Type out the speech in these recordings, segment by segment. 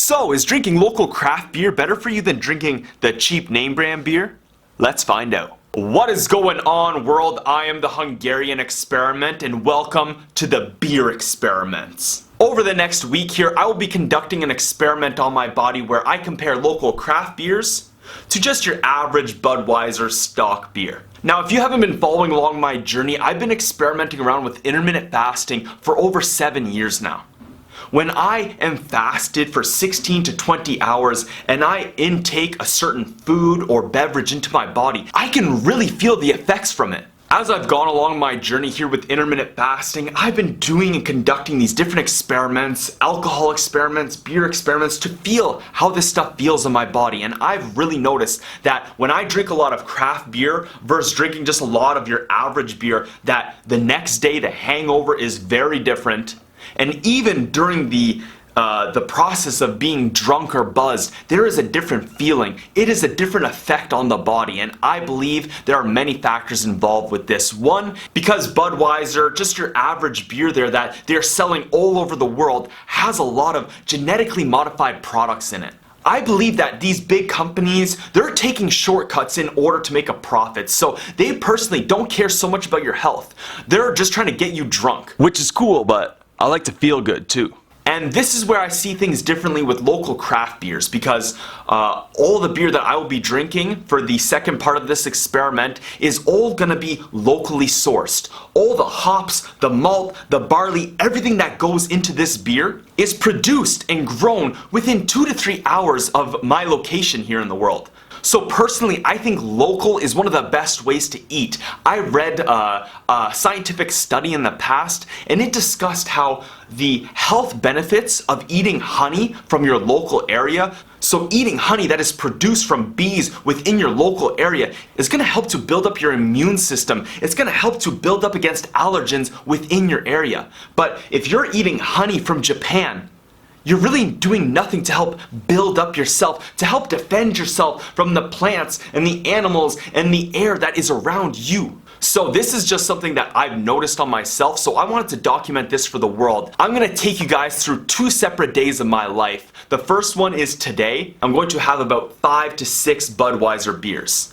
So, is drinking local craft beer better for you than drinking the cheap name brand beer? Let's find out. What is going on, world? I am the Hungarian experiment, and welcome to the beer experiments. Over the next week here, I will be conducting an experiment on my body where I compare local craft beers to just your average Budweiser stock beer. Now, if you haven't been following along my journey, I've been experimenting around with intermittent fasting for over 7 years now. When I am fasted for 16 to 20 hours and I intake a certain food or beverage into my body, I can really feel the effects from it. As I've gone along my journey here with intermittent fasting, I've been doing and conducting these different experiments, alcohol experiments, beer experiments, to feel how this stuff feels in my body. And I've really noticed that when I drink a lot of craft beer versus drinking just a lot of your average beer, that the next day the hangover is very different. And even during the process of being drunk or buzzed, there is a different feeling. It is a different effect on the body, and I believe there are many factors involved with this. One, because Budweiser, just your average beer there that they're selling all over the world, has a lot of genetically modified products in it. I believe that these big companies, they're taking shortcuts in order to make a profit. So they personally don't care so much about your health. They're just trying to get you drunk. Which is cool, but I like to feel good too. And this is where I see things differently with local craft beers, because all the beer that I will be drinking for the second part of this experiment is all gonna be locally sourced. All the hops, the malt, the barley, everything that goes into this beer is produced and grown within 2 to 3 hours of my location here in the world. So personally, I think local is one of the best ways to eat. I read a scientific study in the past, and it discussed how the health benefits of eating honey from your local area. So eating honey that is produced from bees within your local area is going to help to build up your immune system. It's going to help to build up against allergens within your area. But if you're eating honey from Japan, you're really doing nothing to help build up yourself, to help defend yourself from the plants and the animals and the air that is around you. So this is just something that I've noticed on myself, so I wanted to document this for the world. I'm going to take you guys through 2 separate days of my life. The first one is today. I'm going to have about 5 to 6 Budweiser beers.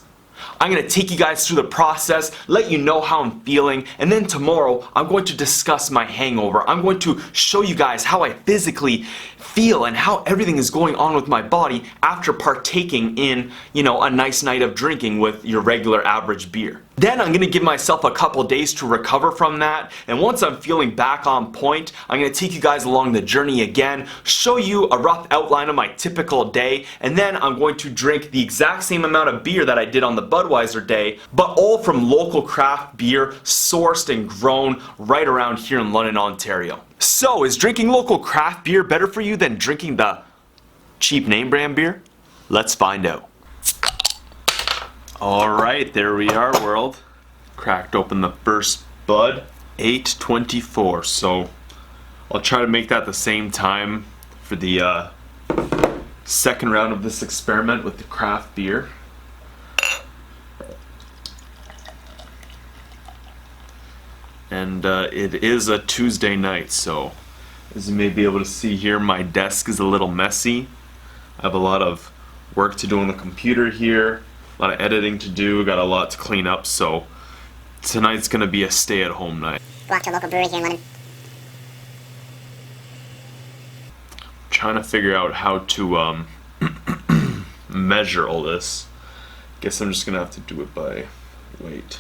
I'm going to take you guys through the process, let you know how I'm feeling, and then tomorrow I'm going to discuss my hangover. I'm going to show you guys how I physically feel and how everything is going on with my body after partaking in, a nice night of drinking with your regular average beer. Then I'm going to give myself a couple days to recover from that, and once I'm feeling back on point, I'm going to take you guys along the journey again, show you a rough outline of my typical day, and then I'm going to drink the exact same amount of beer that I did on the Budweiser day, but all from local craft beer, sourced and grown right around here in London, Ontario. So, is drinking local craft beer better for you than drinking the cheap name brand beer? Let's find out. Alright, there we are, world. Cracked open the first Bud, 8:24. So I'll try to make that the same time for the second round of this experiment with the craft beer. And it is a Tuesday night, so as you may be able to see here, my desk is a little messy. I have a lot of work to do on the computer here. A lot of editing to do, got a lot to clean up, so tonight's gonna be a stay-at-home night. Go out to a local brewery here in London. Trying to figure out how to measure all this. Guess I'm just gonna have to do it by weight.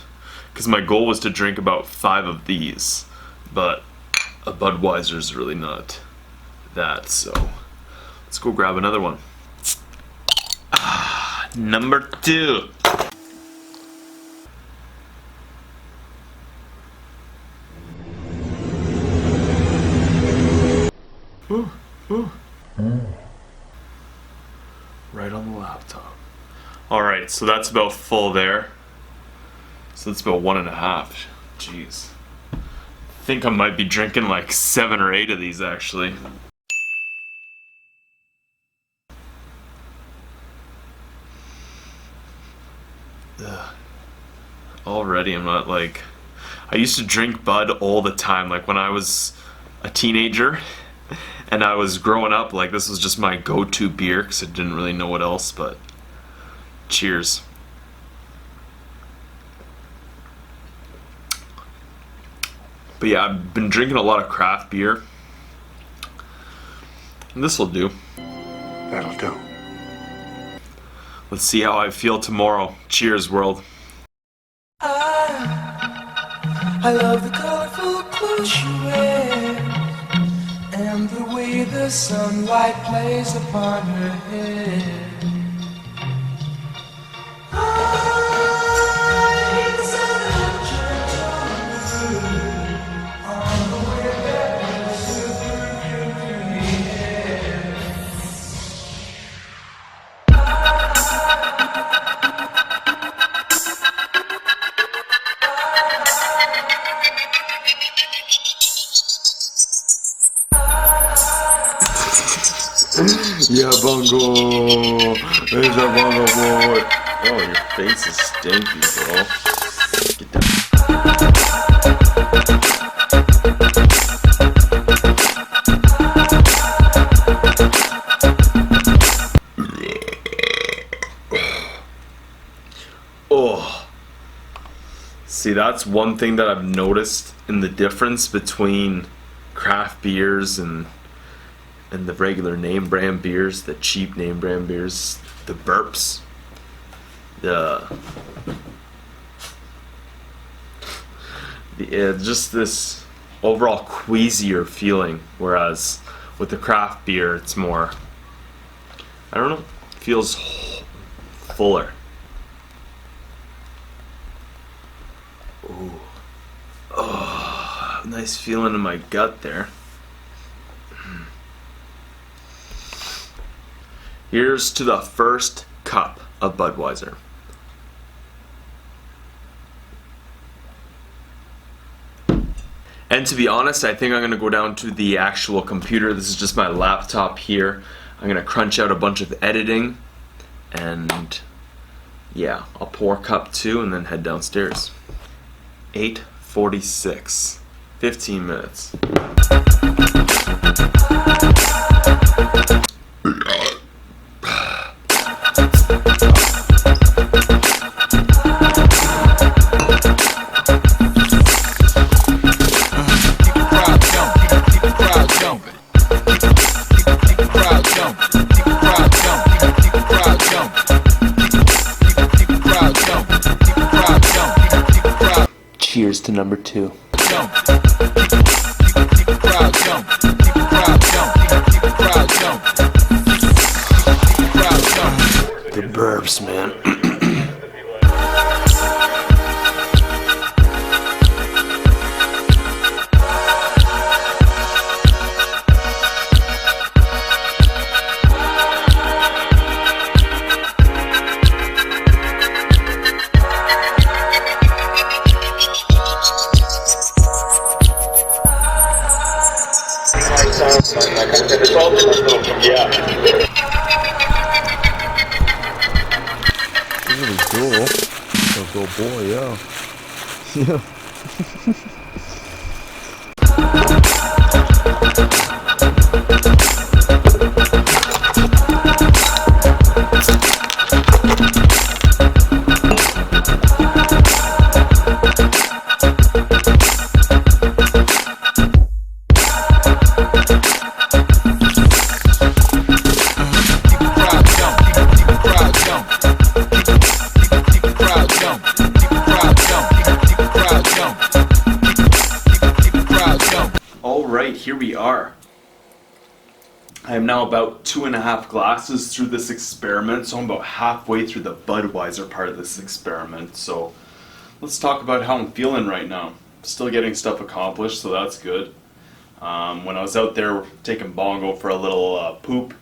Because my goal was to drink about 5 of these, but a Budweiser's really not that, so let's go grab another one. Number 2. Ooh, ooh. Right on the laptop. Alright, so that's about full there. So that's about 1.5. Jeez. I think I might be drinking like 7 or 8 of these actually. Ugh. Already I'm not like... I used to drink Bud all the time, like when I was a teenager, And I was growing up, like, this was just my go-to beer because I didn't really know what else, but cheers. But yeah, I've been drinking a lot of craft beer. And this will do. That'll do. Let's see how I feel tomorrow. Cheers, world. I love the colorful clothes she wears and the way the sunlight plays upon her head. I hate the sound of gentle on the way that passes through the air. Yeah, Bongo! There's a Bongo boy! Oh, your face is stinky, bro. Get that. Oh. See, that's one thing that I've noticed in the difference between craft beers and the regular name brand beers, the cheap name brand beers, the burps, just this overall queasier feeling, whereas with the craft beer it's more, I don't know, feels fuller. Ooh. Oh, nice feeling in my gut there. Here's to the first cup of Budweiser. And to be honest, I think I'm gonna go down to the actual computer. This is just my laptop here. I'm gonna crunch out a bunch of editing, and yeah, I'll pour cup 2 and then head downstairs. 8:46, 15 minutes. Cheers to number 2. The burps, man. Yeah. Really cool. Oh, good boy, yeah. Yeah. Alright, here we are. I am now about 2.5 glasses through this experiment, so I'm about halfway through the Budweiser part of this experiment. So let's talk about how I'm feeling right now. Still getting stuff accomplished, so that's good. When I was out there taking Bongo for a little poop,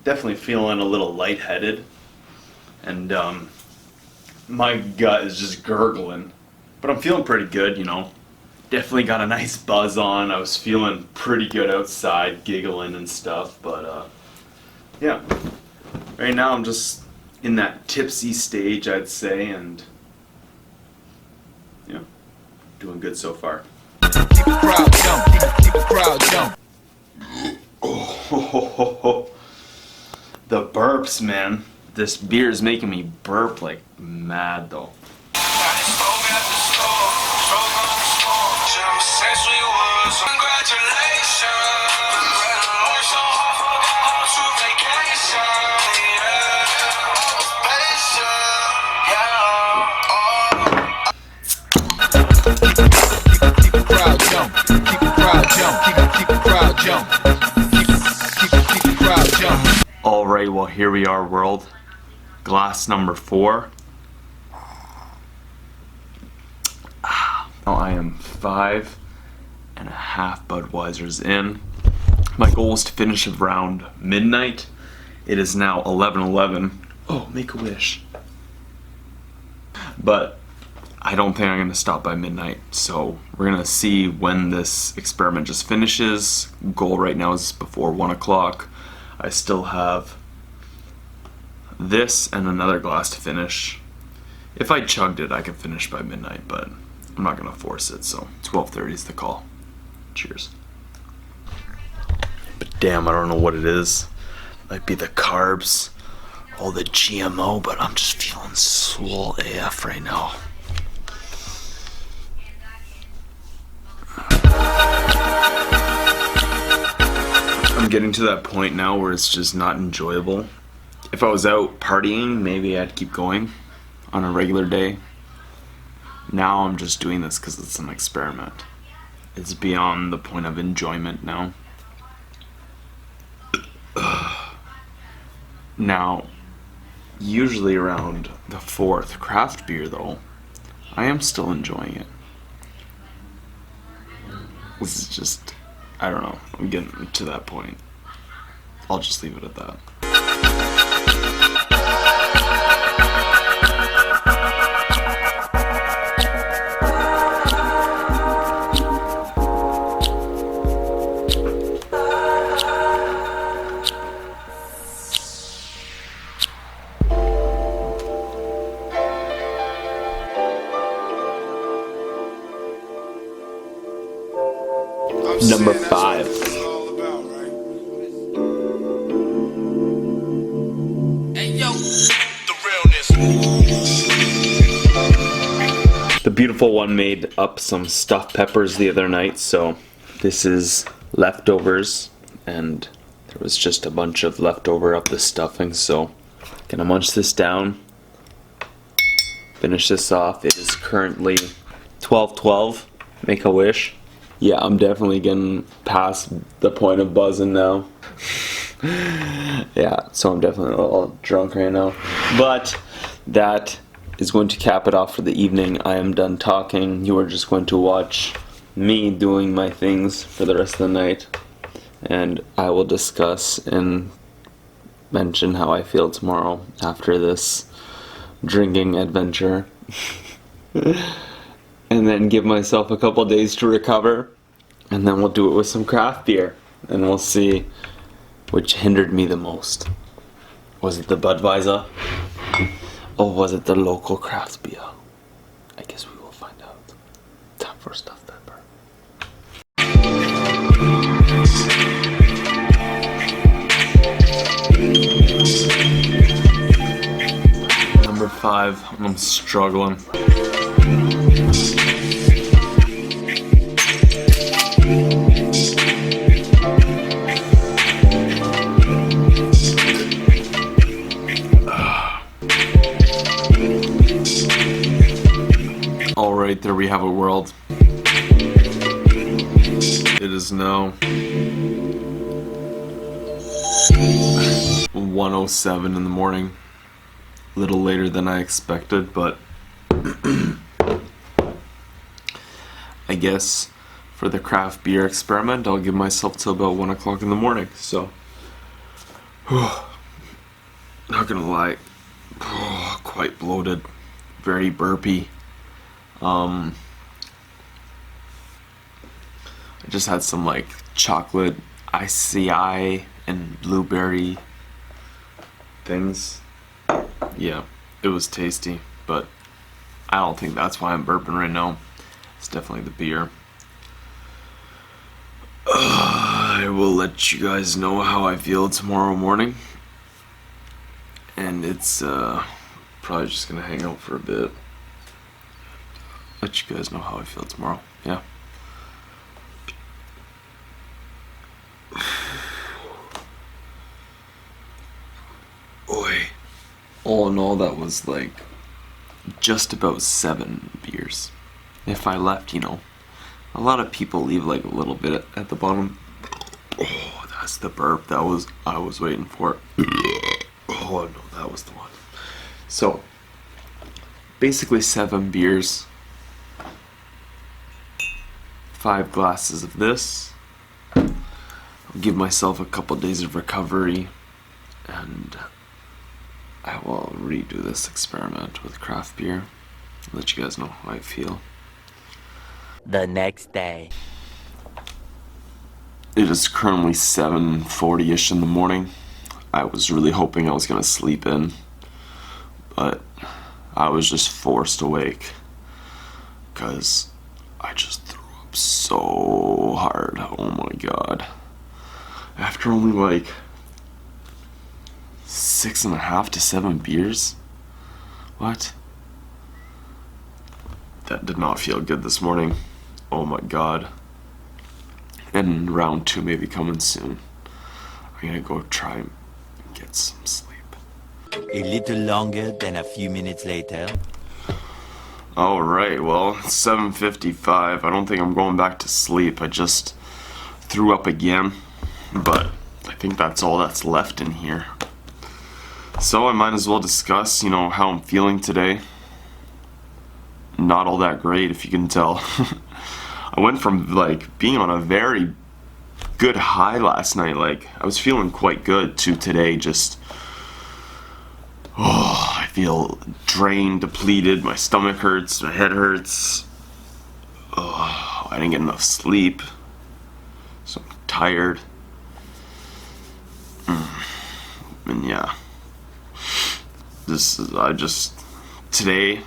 definitely feeling a little lightheaded, and my gut is just gurgling, but I'm feeling pretty good, you know. Definitely got a nice buzz on. I was feeling pretty good outside, giggling and stuff, but yeah. Right now I'm just in that tipsy stage, I'd say, and yeah, doing good so far. Keep the crowd jump, keep the crowd jump. Oh. The burps, man. This beer is making me burp like mad though. Alright, well here we are, world. Glass number 4. Now I am 5.5 Budweisers in. My goal is to finish around midnight. It is now 11:11. Oh, make a wish. But I don't think I'm going to stop by midnight, so we're going to see when this experiment just finishes. Goal right now is before 1 o'clock. I still have this and another glass to finish. If I chugged it, I could finish by midnight, but I'm not going to force it, so 12:30 is the call. Cheers. But damn, I don't know what it is. Might be the carbs, all the GMO, but I'm just feeling swole AF right now. I'm getting to that point now where it's just not enjoyable. If I was out partying, maybe I'd keep going on a regular day. Now I'm just doing this because it's an experiment. It's beyond the point of enjoyment now. Now, usually around the 4th craft beer though, I am still enjoying it. This is just, I don't know, I'm getting to that point. I'll just leave it at that. Number 5. The beautiful one made up some stuffed peppers the other night, so this is leftovers, and there was just a bunch of leftover of the stuffing, so gonna munch this down, finish this off. It is currently 12:12. Make a wish. Yeah, I'm definitely getting past the point of buzzing now. Yeah, so I'm definitely a little drunk right now. But that is going to cap it off for the evening. I am done talking. You are just going to watch me doing my things for the rest of the night. And I will discuss and mention how I feel tomorrow after this drinking adventure. And then give myself a couple days to recover, and then we'll do it with some craft beer, and we'll see which hindered me the most. Was it the Budweiser, or was it the local craft beer? I guess we will find out. Time for stuffed pepper. Number 5, I'm struggling. Alright, there we have a world. It is now 1:07 in the morning. A little later than I expected, but I guess for the craft beer experiment, I'll give myself till about 1 o'clock in the morning. So, not gonna lie, quite bloated, very burpy. I just had some like chocolate ICI and blueberry things. Yeah, it was tasty, but I don't think that's why I'm burping right now. It's definitely the beer. will let you guys know how I feel tomorrow morning. And it's probably just gonna hang out for a bit. Let you guys know how I feel tomorrow. Yeah. Oi. All in all, that was like just about 7 beers. If I left, you know, a lot of people leave like a little bit at the bottom. Oh, that's the burp. I was waiting for it. Oh no, that was the one. So, basically 7 beers, 5 glasses of this. I'll give myself a couple days of recovery, and I will redo this experiment with craft beer. Let you guys know how I feel. The next day. It is currently 7:40ish in the morning. I was really hoping I was gonna sleep in, but I was just forced awake because I just threw up so hard. Oh my god. After only like 6.5 to 7 beers? What? That did not feel good this morning. Oh my god. And round 2 may be coming soon. I'm gonna go try and get some sleep. A little longer than a few minutes later. Alright, well, it's 7:55. I don't think I'm going back to sleep. I just threw up again. But I think that's all that's left in here. So I might as well discuss, you know, how I'm feeling today. Not all that great, if you can tell. I went from like being on a very good high last night, like I was feeling quite good, to today just, oh, I feel drained, depleted, my stomach hurts, my head hurts. Oh, I didn't get enough sleep, so I'm tired. And yeah, today,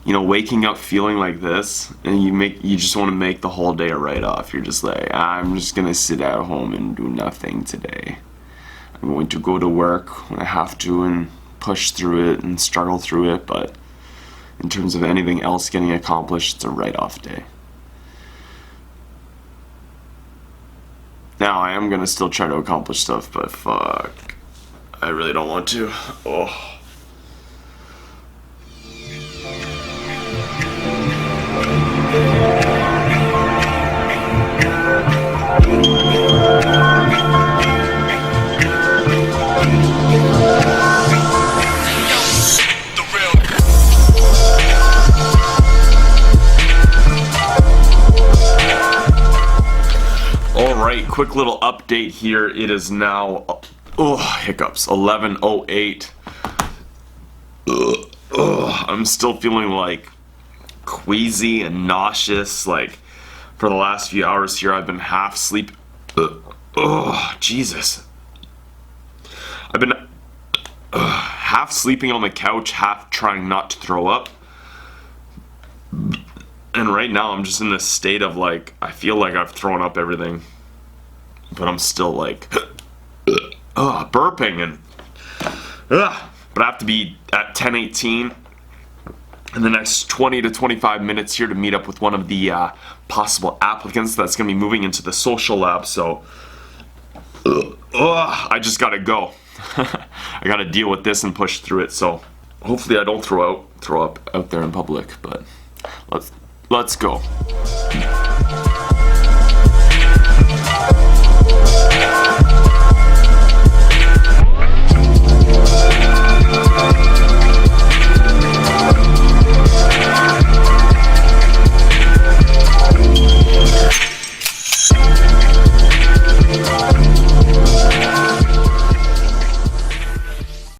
you know, waking up feeling like this, and you just want to make the whole day a write-off. You're just like, I'm just gonna sit at home and do nothing today. I'm going to go to work when I have to and push through it and struggle through it, but in terms of anything else getting accomplished, it's a write-off day. Now, I am gonna still try to accomplish stuff, but fuck, I really don't want to. Oh. Alright, quick little update here. It is now, hiccups, 11:08. I'm still feeling like queasy and nauseous. Like for the last few hours here, I've been half asleep. Jesus. I've been half sleeping on the couch, half trying not to throw up. And right now I'm just in this state of like, I feel like I've thrown up everything, but I'm still like burping and but I have to be at 10:18 in the next 20 to 25 minutes here to meet up with one of the possible applicants that's going to be moving into the social lab. So I just gotta go. I gotta deal with this and push through it. So hopefully I don't throw up out there in public, but let's go.